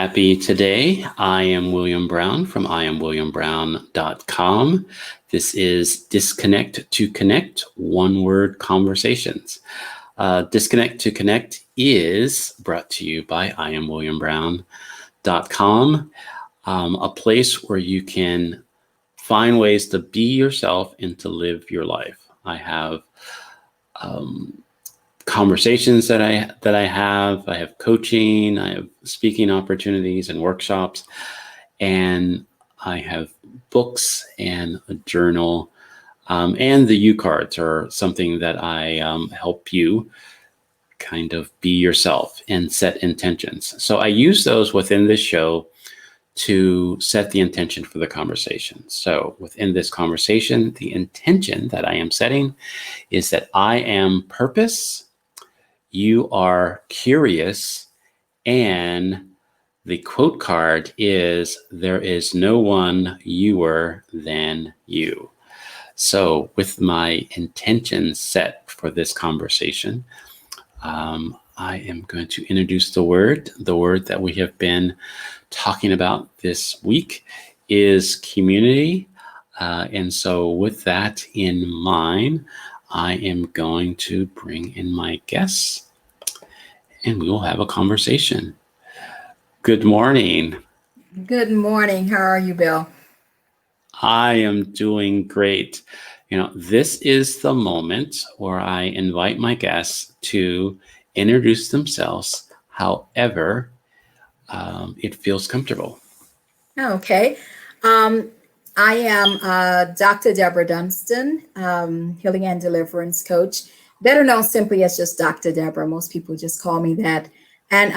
happy today. I am William Brown from IamWilliamBrown.com. This is Disconnect to Connect, one-word conversations. Disconnect to Connect is brought to you by IamWilliamBrown.com, a place where you can find ways to be yourself and to live your life. I have conversations that I have coaching, I have speaking opportunities and workshops, and I have books and a journal, and the U cards are something that I help you kind of be yourself and set intentions. So I use those within this show to set the intention for the conversation. So within this conversation, the intention that I am setting is that I am purpose, you are curious, and the quote card is, there is no one youer than you. So with my intention set for this conversation, I am going to introduce the word. The word that we have been talking about this week is community. And so with that in mind, I am going to bring in my guests and we will have a conversation. Good morning. Good morning. How are you, Bill? I am doing great. This is the moment where I invite my guests to introduce themselves however it feels comfortable. Okay. I am Dr. Debra Dunston, Healing and Deliverance Coach, better known simply as just Dr. Debra. Most people just call me that. And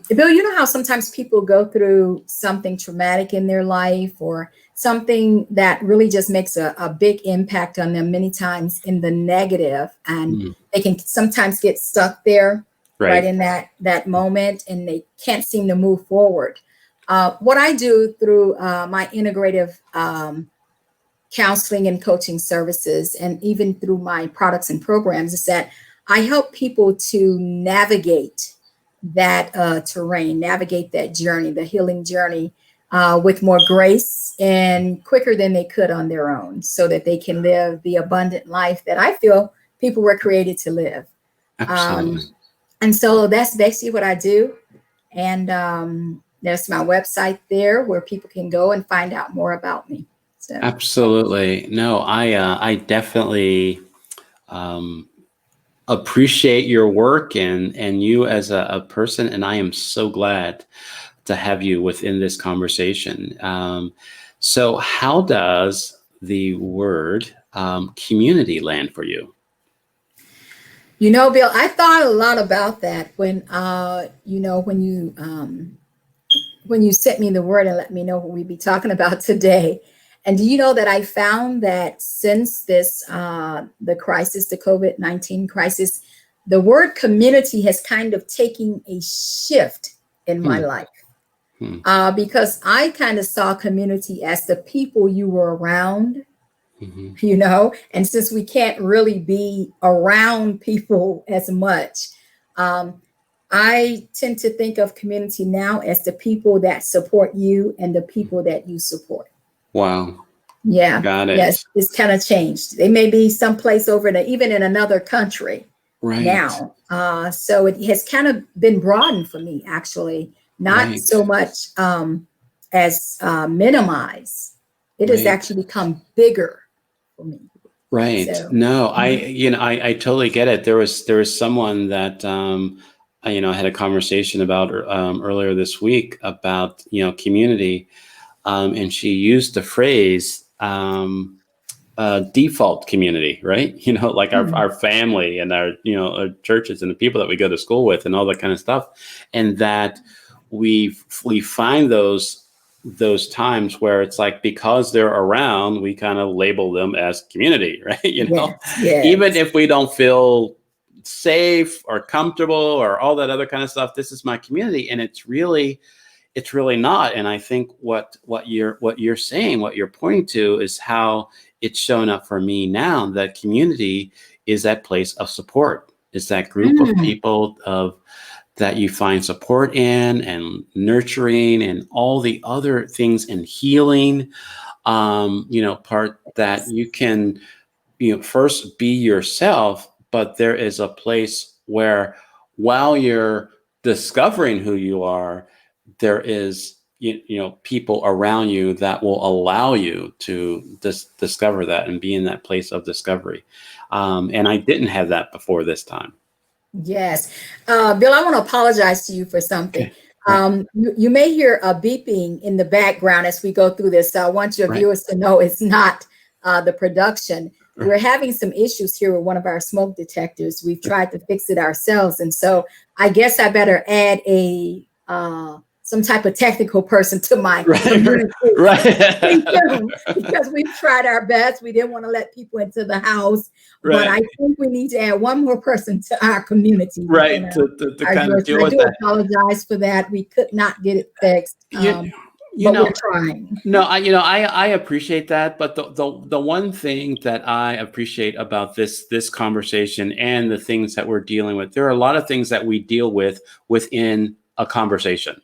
Bill, you know how sometimes people go through something traumatic in their life or something that really just makes a big impact on them, many times in the negative, and they can sometimes get stuck there right in that moment, and they can't seem to move forward. What I do through my integrative counseling and coaching services, and even through my products and programs, is that I help people to navigate that terrain, navigate that journey, the healing journey, with more grace and quicker than they could on their own, so that they can live the abundant life that I feel people were created to live. Absolutely. And so that's basically what I do. And there's my website there where people can go and find out more about me. So. Absolutely. No, I definitely appreciate your work and you as a person, and I am so glad to have you within this conversation. So how does the word community land for you? Bill, I thought a lot about that when you sent me the word and let me know what we'd be talking about today. And do you know that I found that since this, the crisis, the COVID-19 crisis, the word community has kind of taken a shift in my life. Because I kind of saw community as the people you were around, and since we can't really be around people as much, I tend to think of community now as the people that support you and the people that you support. Wow. Yeah. Got it. Yes, it's kind of changed. They may be someplace over even in another country now. So it has kind of been broadened for me, actually, not so much as minimized. It has actually become bigger for me. Right. So, no, I totally get it. There was someone that I had a conversation about earlier this week about community, and she used the phrase default community, right? Like our family and our our churches and the people that we go to school with and all that kind of stuff, and that we find those times where it's like, because they're around, we kind of label them as community, right? Yes. Even if we don't feel safe or comfortable or all that other kind of stuff, this is my community, and it's really not. And I think what you're saying, what you're pointing to, is how it's shown up for me now. That community is that place of support. It's that group of people that you find support in and nurturing and all the other things and healing, part that you can, first be yourself, but there is a place where while you're discovering who you are, there is, people around you that will allow you to discover that and be in that place of discovery. And I didn't have that before this time. Yes. Bill, I want to apologize to you for something. Okay. Right. You may hear a beeping in the background as we go through this. So I want your viewers to know it's not the production. We're having some issues here with one of our smoke detectors. We've tried to fix it ourselves. And so I guess I better add some type of technical person to my community. Because we've tried our best. We didn't want to let people into the house. But I think we need to add one more person to our community. Right. To kind of deal with that. I do apologize for that. We could not get it fixed. But we're trying. No, I appreciate that. But the one thing that I appreciate about this conversation and the things that we're dealing with, there are a lot of things that we deal with within a conversation.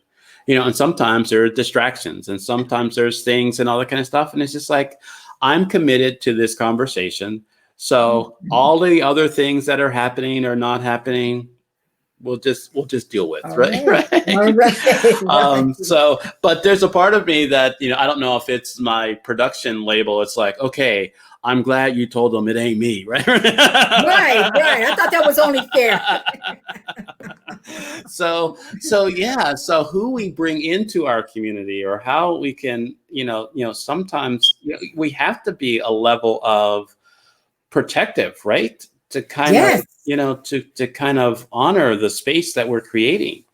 And sometimes there are distractions and sometimes there's things and all that kind of stuff. And it's just like, I'm committed to this conversation. So all the other things that are happening or not happening, we'll just deal with, right? All right. So, but there's a part of me that, I don't know if it's my production label. It's like, okay, I'm glad you told them it ain't me, right? Right. I thought that was only fair. So who we bring into our community or how we can, sometimes we have to be a level of protective, right? To kind of, to kind of honor the space that we're creating.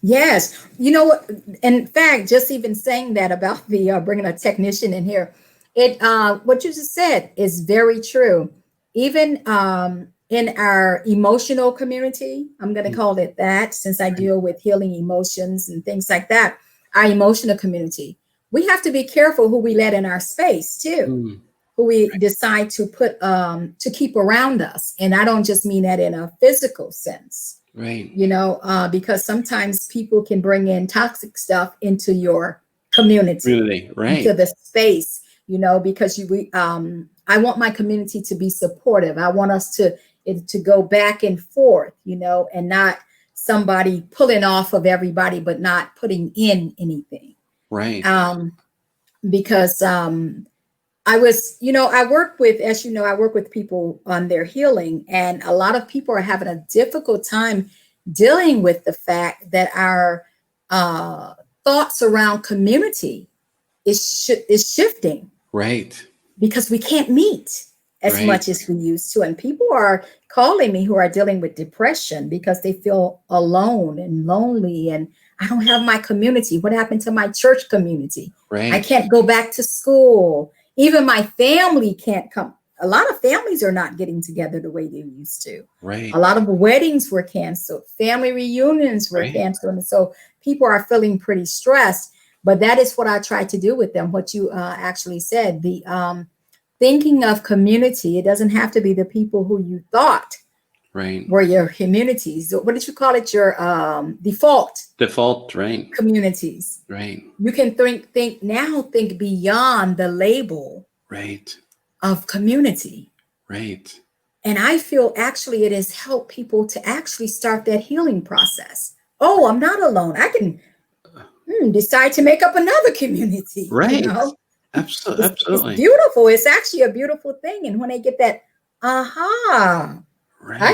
Yes. In fact, just even saying that about the bringing a technician in here, what you just said is very true. Even in our emotional community, I'm going to call it that, since I deal with healing emotions and things like that, our emotional community, we have to be careful who we let in our space too, who we decide to put, to keep around us. And I don't just mean that in a physical sense, right? Because sometimes people can bring in toxic stuff into your community, right? Into the space, because I want my community to be supportive. I want us to go back and forth, and not somebody pulling off of everybody, but not putting in anything. Right. Because I work with, as I work with people on their healing, and a lot of people are having a difficult time dealing with the fact that our thoughts around community is shifting. Right. Because we can't meet as much as we used to. And people are calling me who are dealing with depression because they feel alone and lonely. And I don't have my community. What happened to my church community? Right. I can't go back to school. Even my family can't come. A lot of families are not getting together the way they used to. Right. A lot of weddings were canceled. Family reunions were canceled. And so people are feeling pretty stressed. But that is what I try to do with them. What you actually said, the thinking of community. It doesn't have to be the people who you thought were your communities. What did you call it? Your default right? Communities. Right. You can think beyond the label of community. Right. And I feel actually it has helped people to actually start that healing process. Oh, I'm not alone. I can decide to make up another community. Right. Absolutely. It's beautiful. It's actually a beautiful thing. And when they get that, I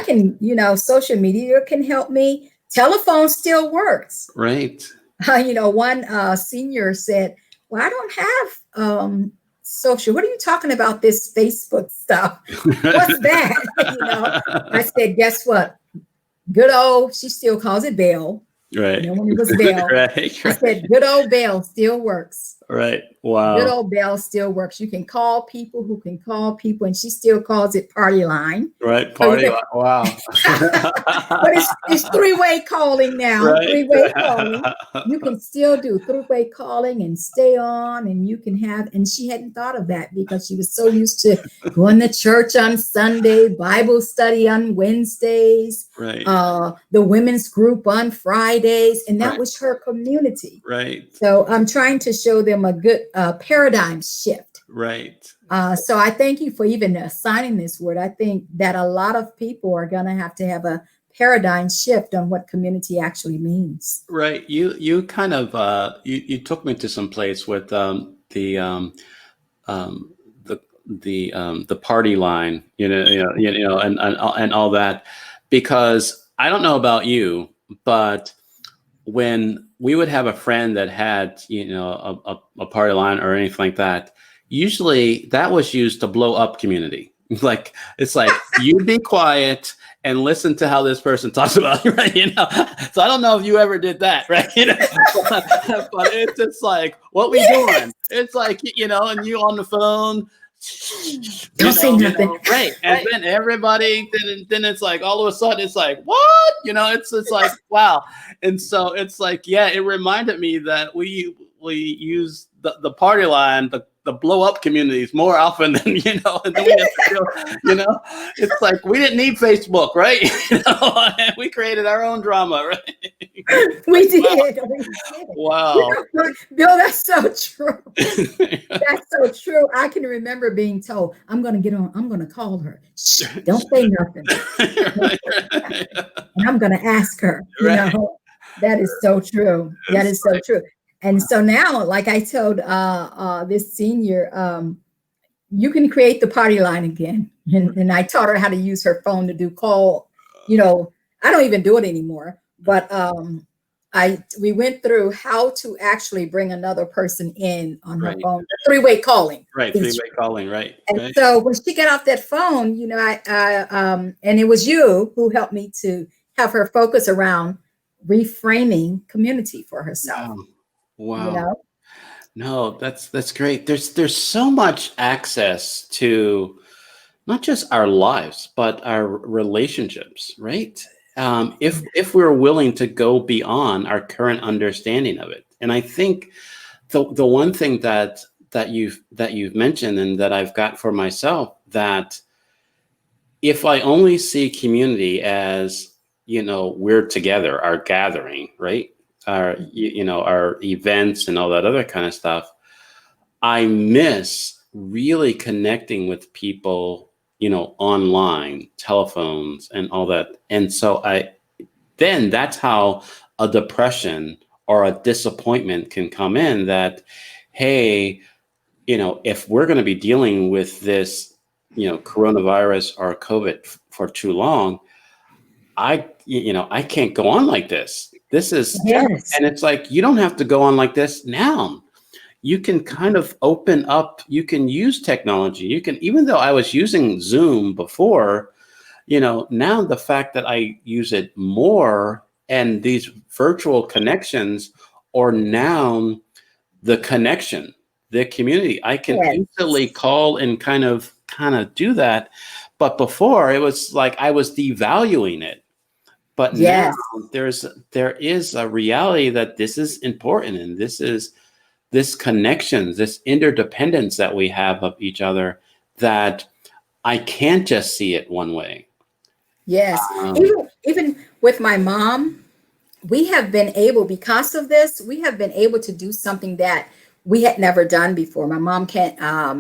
can, social media can help me. Telephone still works. Right. One senior said, well, I don't have social. What are you talking about, this Facebook stuff? What's that? I said, guess what? Good old, she still calls it Bell. Right. When it was Bell. Right. I said, good old Bell still works. Right. Good Wow. old Bell still works. You can call people who can call people, and she still calls it party line. Right. So Party. Wow. but it's three-way calling now. Right. Three-way calling. You can still do three-way calling and stay on, and you can have. And she hadn't thought of that because she was so used to going to church on Sunday, Bible study on Wednesdays, Right. the women's group on Fridays, and that Right. was her community. Right. So I'm trying to show them a good paradigm shift. Right. So I thank you for even assigning this word. I think that a lot of people are going to have a paradigm shift on what community actually means. Right. You kind of you took me to some place with the party line, and all that, because I don't know about you, but when we would have a friend that had, a party line or anything like that, usually that was used to blow up community. Like, it's like, you be quiet and listen to how this person talks about you, right? So I don't know if you ever did that, right? But it's just like, what we doing? It's like, and you on the phone. Don't say nothing. Right. And then everybody, then it's like, all of a sudden it's like, what? It's like, wow. And so it's like, yeah, it reminded me that we use the party line, the blow up communities more often than, and then we have to feel, it's like, we didn't need Facebook, right? We created our own drama, right? We did. Wow. Bill, that's so true. That's so true. I can remember being told, I'm going to call her. Shh, don't say nothing. And I'm going to ask her, that is so true. That is so true. And so now, like I told this senior, you can create the party line again. And I taught her how to use her phone to do call. I don't even do it anymore. But we went through how to actually bring another person in on her phone. Three-way calling. Right, three-way calling, right. And so when she got off that phone, and it was you who helped me to have her focus around reframing community for herself. Wow. No, that's great. There's so much access to not just our lives, but our relationships, right? If we're willing to go beyond our current understanding of it. And I think the one thing that you've mentioned, and that I've got for myself, that if I only see community as, we're together, our gathering, right? Our events and all that other kind of stuff, I miss really connecting with people, online, telephones and all that. And so then that's how a depression or a disappointment can come in, that, hey, if we're going to be dealing with this, coronavirus or COVID for too long, I can't go on like this. This is, yes. And it's like, you don't have to go on like this now. You can kind of open up, you can use technology. You can, even though I was using Zoom before, now the fact that I use it more, and these virtual connections are now the connection, the community. I can easily call and kind of do that. But before, it was like I was devaluing it. But now there is a reality that this is important, and this connection, this interdependence that we have of each other, that I can't just see it one way. Yes. Even with my mom, we have been able, because of this, we have been able to do something that we had never done before. My mom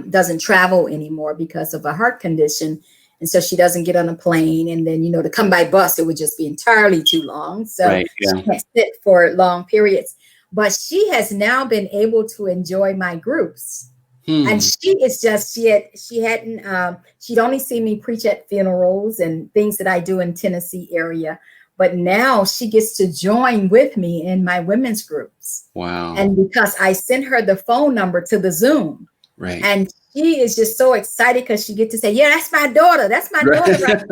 doesn't travel anymore because of a heart condition. And so she doesn't get on a plane. And then, to come by bus, it would just be entirely too long. So she can't sit for long periods. But she has now been able to enjoy my groups. And she is just, she'd only seen me preach at funerals and things that I do in Tennessee area. But now she gets to join with me in my women's groups. Wow. And because I sent her the phone number to the Zoom. Right. And she is just so excited because she get to say, yeah, that's my daughter. That's my daughter right.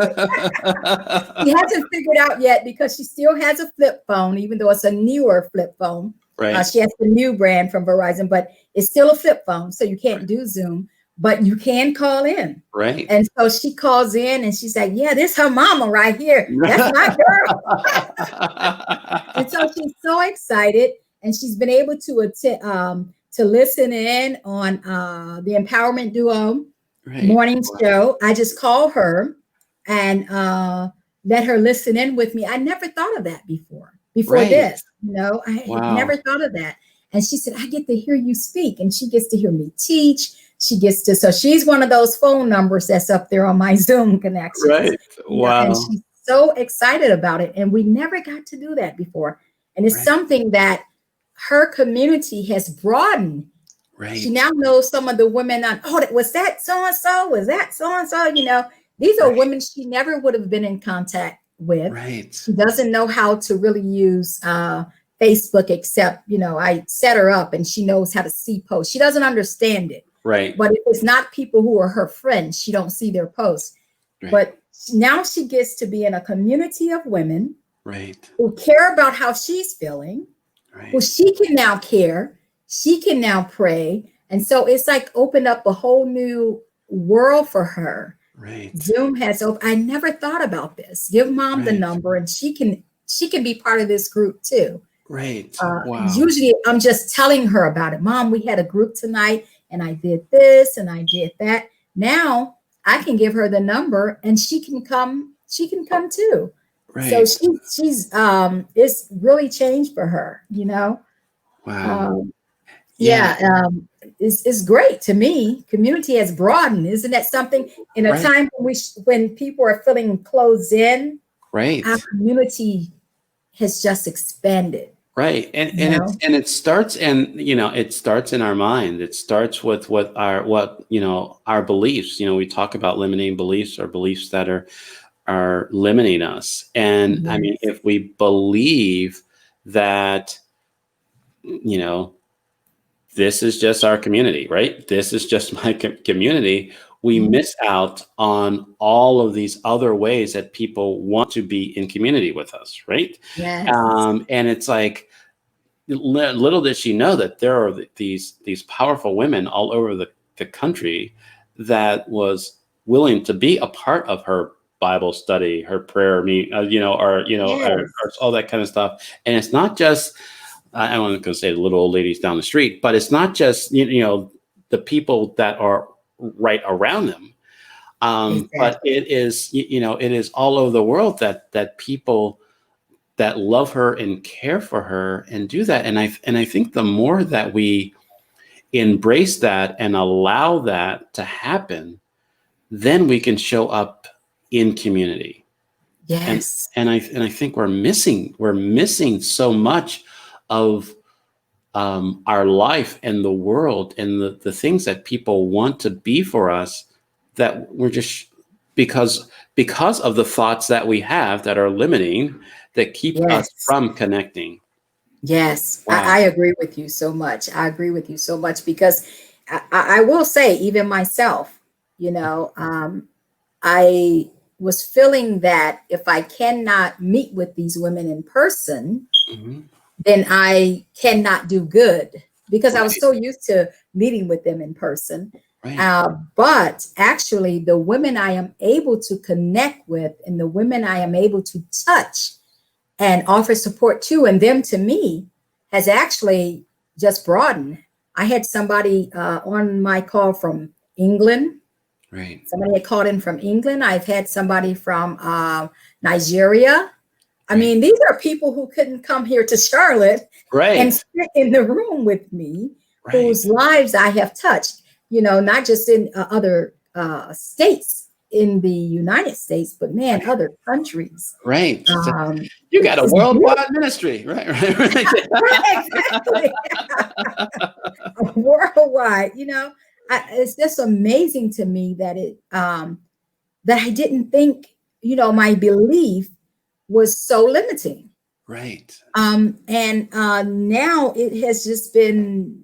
She hasn't figured out yet because she still has a flip phone, even though it's a newer flip phone. Right. She has the new brand from Verizon, but it's still a flip phone. So you can't do Zoom, but you can call in. Right. And so she calls in and she's like, yeah, this is her mama right here. That's my girl. And so she's so excited, and she's been able to attend, to listen in on the Empowerment Duo morning show. I just call her and let her listen in with me. I never thought of that before this, I never thought of that. And she said, I get to hear you speak, and she gets to hear me teach. So she's one of those phone numbers that's up there on my Zoom connections. Right. Wow. And she's so excited about it. And we never got to do that before. And it's something that her community has broadened. Right. She now knows some of the women was that so-and-so? Was that so-and-so? These are women she never would have been in contact with. Right. She doesn't know how to really use Facebook, except, I set her up and she knows how to see posts. She doesn't understand it. Right. But if it's not people who are her friends, she don't see their posts. Right. But now she gets to be in a community of women who care about how she's feeling. Right. Well, she can now care. She can now pray. And so it's like opened up a whole new world for her. Right. Zoom has I never thought about this. Give mom the number, and she can be part of this group too. Right. Wow. Usually I'm just telling her about it. Mom, we had a group tonight and I did this and I did that. Now I can give her the number and she can come too. Right. So she's it's really changed for her, Wow. It's great to me. Community has broadened. Isn't that something in a time when people are feeling closed in? Right. Our community has just expanded. Right. And it starts it starts in our mind. It starts with our beliefs. We talk about limiting beliefs or beliefs that are limiting us. And I mean, if we believe that, this is just our community, right? This is just my community. We miss out on all of these other ways that people want to be in community with us, right? Yes. And it's like, little did she know that there are these powerful women all over the country that was willing to be a part of her Bible study, her prayer meet, or all that kind of stuff. And it's not just, I wasn't going to say the little old ladies down the street, but it's not just, the people that are right around them. But it is, it is all over the world that people that love her and care for her and do that. And I think the more that we embrace that and allow that to happen, then we can show up in community. Yes. And I think we're missing so much of our life and the world and the things that people want to be for us, that we're just because of the thoughts that we have that are limiting, that keep us from connecting. Yes. Wow. I agree with you so much. Because I will say, even myself, I was feeling that if I cannot meet with these women in person, then I cannot do good, because I was so used to meeting with them in person. Right. But actually, the women I am able to connect with and the women I am able to touch and offer support to, and them to me, has actually just broadened. I had somebody on my call from England. Right. Somebody had called in from England. I've had somebody from Nigeria. I mean, these are people who couldn't come here to Charlotte and sit in the room with me, whose lives I have touched, not just in other states in the United States, but other countries. Right. You got a worldwide ministry. Right. Exactly. Worldwide, it's just amazing to me that that I didn't think, my belief was so limiting. Right. And now it has just been,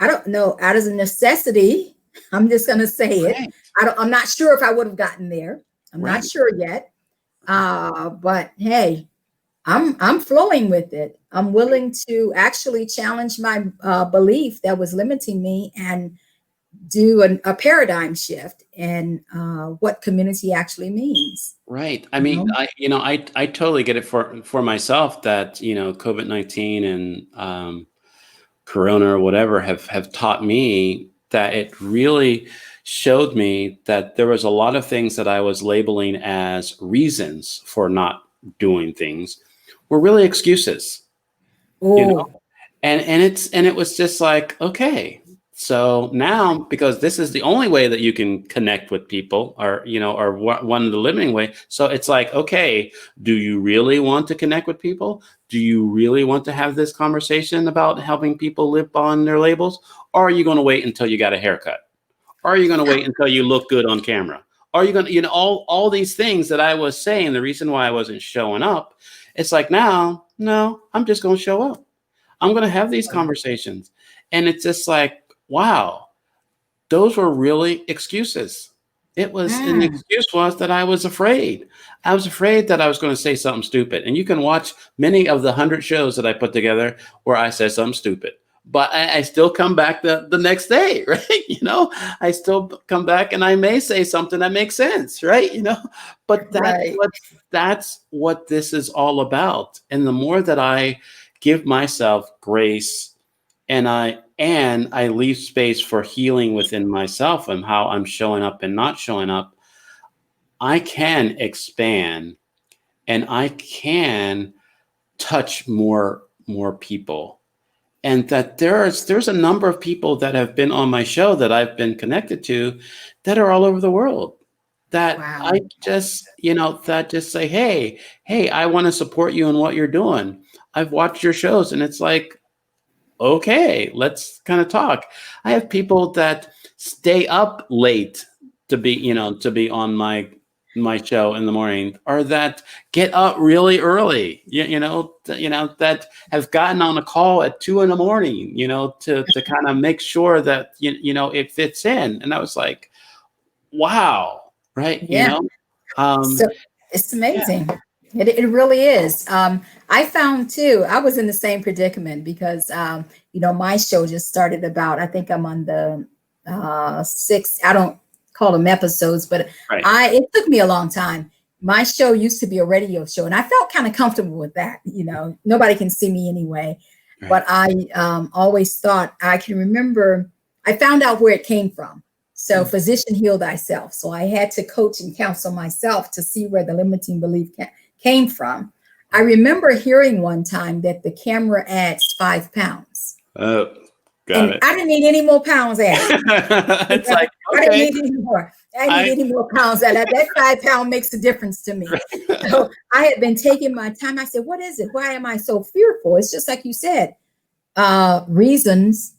I don't know, out of necessity, I'm just going to say it. Right. I'm not sure if I would have gotten there. I'm Right. not sure yet. But hey, I'm flowing with it. I'm willing to actually challenge my belief that was limiting me and do a paradigm shift in what community actually means. Right. I You mean, know? I totally get it for myself that, COVID-19 and Corona or whatever have taught me that it really showed me that there was a lot of things that I was labeling as reasons for not doing things were really excuses, you know? Oh, And it was just like, okay, so now, because this is the only way that you can connect with people, or one of the limiting way. So it's like, okay, do you really want to connect with people? Do you really want to have this conversation about helping people live on their labels? Or are you going to wait until you got a haircut? Or are you going to wait until you look good on camera? Are you going to, all these things that I was saying, the reason why I wasn't showing up, it's like, now, no, I'm just going to show up. I'm going to have these conversations. And it's just like, wow, those were really excuses. It was an excuse was that I was afraid. I was afraid that I was going to say something stupid. And you can watch many of the 100 shows that I put together where I said something stupid. But I still come back the next day, right? I still come back and I may say something that makes sense, right? But right. that's what this is all about. And the more that I give myself grace and I leave space for healing within myself and how I'm showing up and not showing up, I can expand and I can touch more people. And that there's a number of people that have been on my show that I've been connected to that are all over the world, that Wow. I just, that just say, hey, I want to support you in what you're doing. I've watched your shows, and it's like, okay, let's kind of talk. I have people that stay up late to be on my show in the morning, or that get up really early, that have gotten on a call at 2 a.m, to kind of make sure that, it fits in. And I was like, wow. Right. Yeah. Um, So it's yeah. amazing. It really is. I found too, I was in the same predicament because, my show just started about, I think I'm on the six, I don't call them episodes, but Right. it took me a long time. My show used to be a radio show and I felt kind of comfortable with that. Nobody can see me anyway, Right. but I always thought I can remember, I found out where it came from. So physician heal thyself. So I had to coach and counsel myself to see where the limiting belief came from. I remember hearing one time that the camera adds 5 pounds. Oh, got and it. I didn't need any more pounds added. It's like, I didn't okay. need any more. I didn't need any more pounds added. That 5 pound makes a difference to me. So I had been taking my time. I said, what is it? Why am I so fearful? It's just like you said, reasons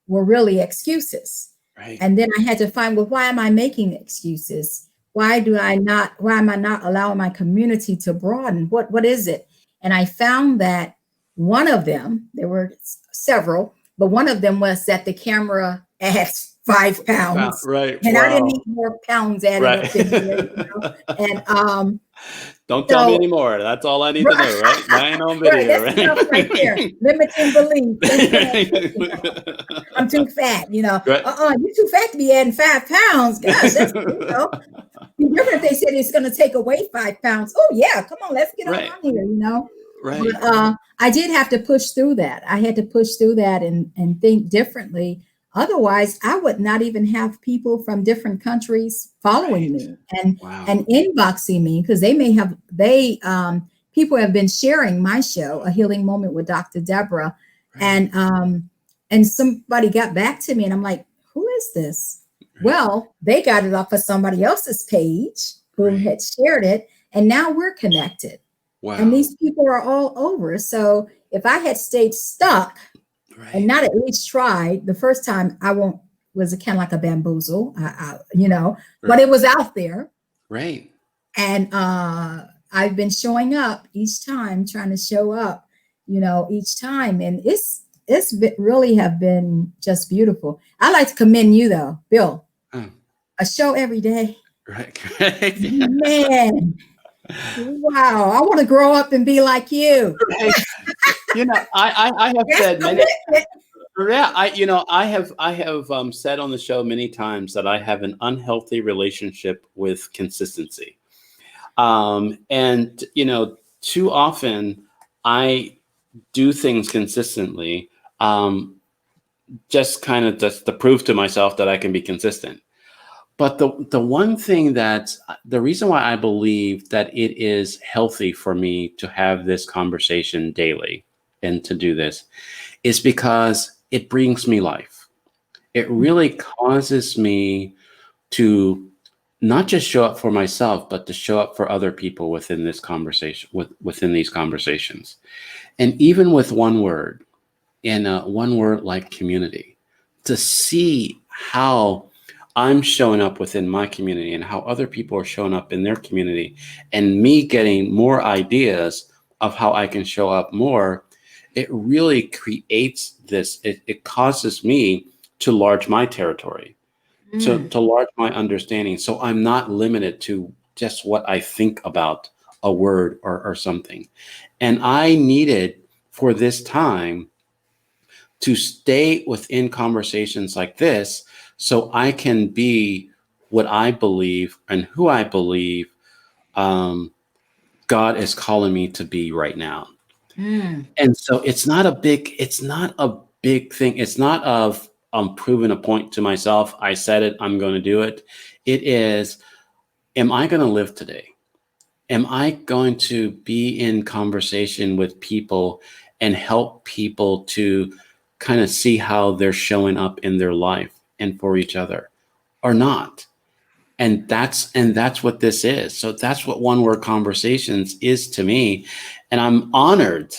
were really excuses. Right. And then I had to find, well, why am I making excuses? Why am I not allowing my community to broaden? What is it? And I found that one of them, there were several, but one of them was that the camera adds 5 pounds. Right. And Wow. I didn't need more pounds added up in there, And don't tell me anymore. That's all I need to know, right? Mine on video, right? That's enough right there. Limiting belief. I'm too fat, Right. You're too fat to be adding 5 pounds. Gosh, that's Be different if they said it's going to take away 5 pounds. Oh yeah, come on, let's get on here, Right. But I did have to push through that. I had to push through that and think differently. Otherwise, I would not even have people from different countries following me and inboxing me, because people have been sharing my show, A Healing Moment with Dr. Debra, and somebody got back to me and I'm like, who is this? Right. Well, they got it off of somebody else's page who had shared it, and now we're connected. Wow. And these people are all over. So if I had stayed stuck and not at least tried the first time, was kind of like a bamboozle, but it was out there. Right. And I've been showing up each time, trying to show up, each time. And it's really have been just beautiful. I like to commend you though, Bill. A show every day. Right. Yeah. Man, wow. I want to grow up and be like you. Right. I have That's said many. commitment. Yeah, I have said on the show many times that I have an unhealthy relationship with consistency. And too often I do things consistently, um, just kind of just to prove to myself that I can be consistent. But the one thing that the reason why I believe that it is healthy for me to have this conversation daily and to do this is because it brings me life. It really causes me to not just show up for myself, but to show up for other people within this conversation, within these conversations. And even with one word, in one word like community, to see how I'm showing up within my community and how other people are showing up in their community, and me getting more ideas of how I can show up more, it really creates this, it causes me to enlarge my territory, to enlarge my understanding. So I'm not limited to just what I think about a word or something. And I needed for this time to stay within conversations like this so I can be what I believe and who I believe um, God is calling me to be right now. Mm. And so it's not a big thing. It's not of proving a point to myself. I said it, I'm going to do it. It is, am I going to live today? Am I going to be in conversation with people and help people to kind of see how they're showing up in their life and for each other or not? And that's what this is. So that's what One Word Conversations is to me. And I'm honored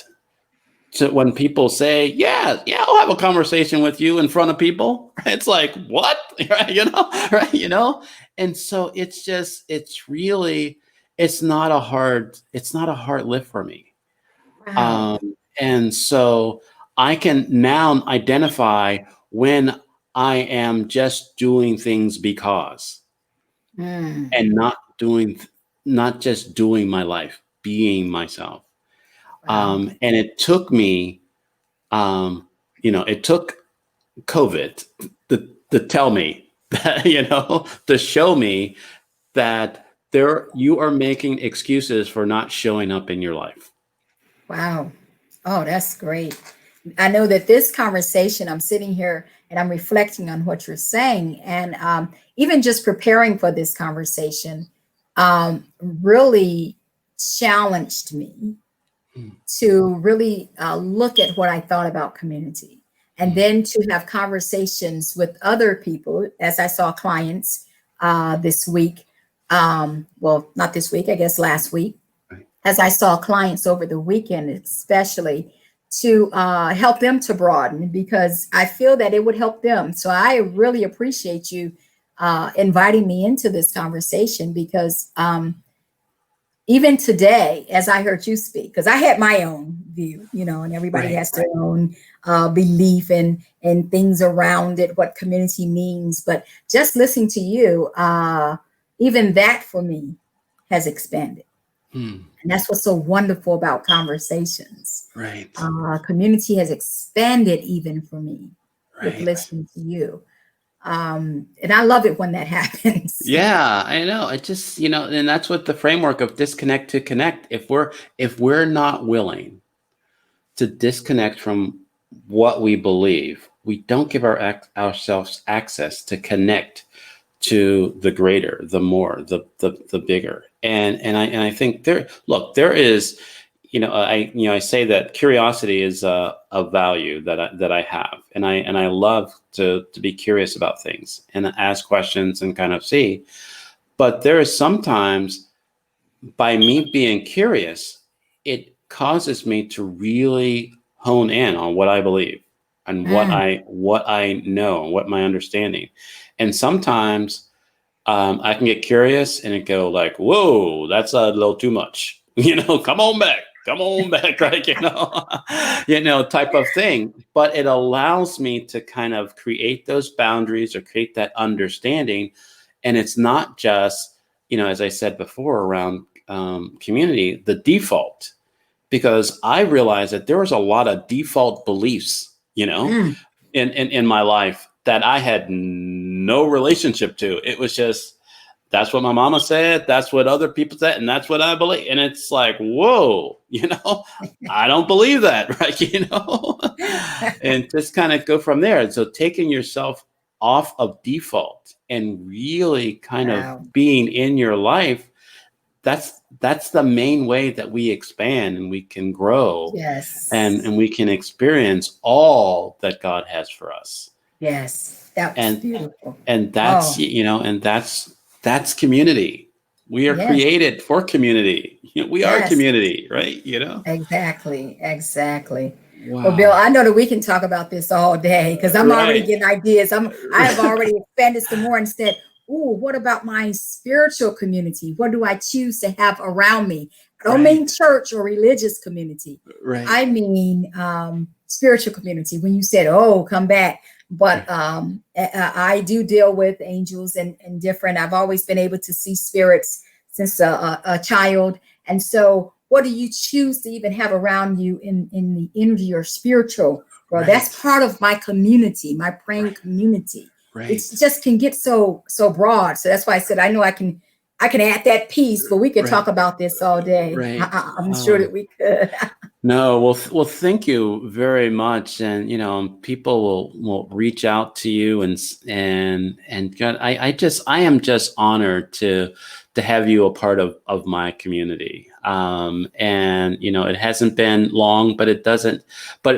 to when people say, yeah, I'll have a conversation with you in front of people. It's like, what? Right, right, And so it's really, it's not a hard lift for me. Wow. And so I can now identify when I am just doing things because, Mm. and not just doing my life, being myself. Wow. And it took me, it took COVID to tell me that, to show me that you are making excuses for not showing up in your life. Wow. Oh, that's great. I know that this conversation, I'm sitting here and I'm reflecting on what you're saying. And even just preparing for this conversation really challenged me to really look at what I thought about community. And then to have conversations with other people, as I saw clients this week. Well, not this week, I guess last week, Right. as I saw clients over the weekend, especially to help them to broaden, because I feel that it would help them. So I really appreciate you inviting me into this conversation, because even today, as I heard you speak, because I had my own view, and everybody Right. has their own belief and things around it, what community means. But just listening to you, even that for me has expanded. Hmm. And that's what's so wonderful about conversations. Right. Community has expanded even for me with Right. listening to you. And I love it when that happens. Yeah, I know. It just, and that's what the framework of disconnect to connect. If we're not willing to disconnect from what we believe, we don't give ourselves access to connect to the greater, the more, the bigger. And I think there is, I say that curiosity is a value that I have, and I love to be curious about things and ask questions and kind of see. But there is sometimes, by me being curious, it causes me to really hone in on what I believe and Mm, what I know, what my understanding. And sometimes I can get curious and it go like, whoa, that's a little too much. Come on back, right? Type of thing. But it allows me to kind of create those boundaries or create that understanding And it's not just, as I said before, around community, the default, because I realized that there was a lot of default beliefs, Mm. in my life that I had no relationship to. It was just, that's what my mama said, that's what other people said, and that's what I believe. And it's like, whoa, I don't believe that, right? And just kind of go from there. And so taking yourself off of default and really kind of Wow. being in your life, that's the main way that we expand and we can grow, Yes. and we can experience all that God has for us. Yes. That was And beautiful. that's, Oh, and that's community. We are yes. created for community. We are Yes. community, right? Exactly. Exactly. Well, Bill, Wow. I know that we can talk about this all day because I'm already Right. getting ideas. I have already expanded some more and said, "Ooh, what about my spiritual community? What do I choose to have around me?" I don't Right. mean church or religious community. Right. I mean spiritual community. When you said, "Oh, come back," but I do deal with angels and different. I've always been able to see spirits since a child, and so what do you choose to even have around you in your spiritual world? Right. That's part of my community, my praying community. It Right. just can get so broad. So that's why I said I know I can add that piece, but we could Right. talk about this all day. Right. I'm sure that we could. No, well, thank you very much. And people will reach out to you, and God, I am just honored to have you a part of my community. And it hasn't been long, but it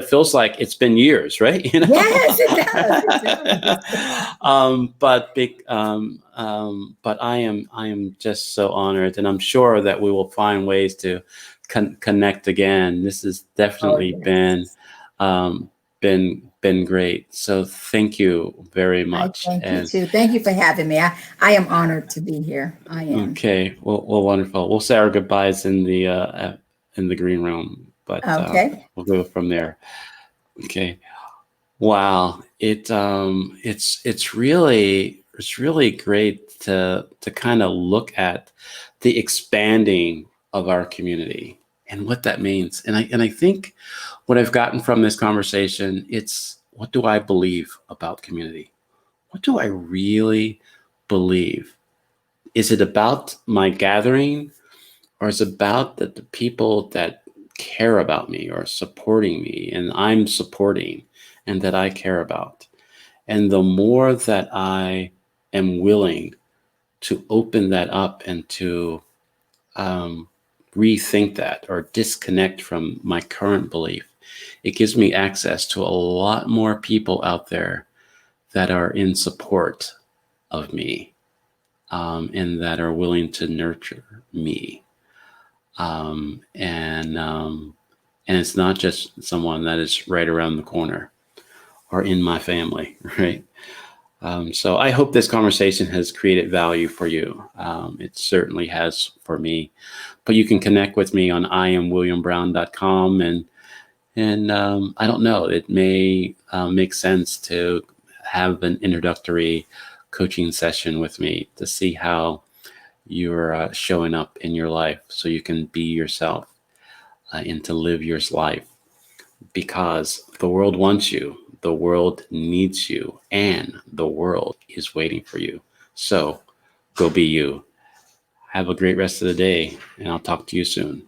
feels like it's been years, right? Yes, it does. It does. But I am just so honored, and I'm sure that we will find ways to connect again. This has Oh, definitely yes. um, been great. So thank you very I much. thank you And too. Thank you for having me. I am honored to be here. I am. okay, well, wonderful. We'll say our goodbyes in the green room, but Okay. we'll go from there. Okay. Wow. It's really great to kind of look at the expanding of our community and what that means. And I think what I've gotten from this conversation, it's, what do I believe about community? What do I really believe? Is it about my gathering, or is it about the people that care about me or supporting me and I'm supporting and that I care about? And the more that I am willing to open that up and to um, rethink that or disconnect from my current belief, it gives me access to a lot more people out there that are in support of me, and that are willing to nurture me. And it's not just someone that is right around the corner or in my family, right? So I hope this conversation has created value for you. It certainly has for me. But you can connect with me on iamwilliambrown.com, and I don't know, it may make sense to have an introductory coaching session with me to see how you're showing up in your life, so you can be yourself, and to live your life, because the world wants you, the world needs you, and the world is waiting for you. So go be you. Have a great rest of the day, and I'll talk to you soon.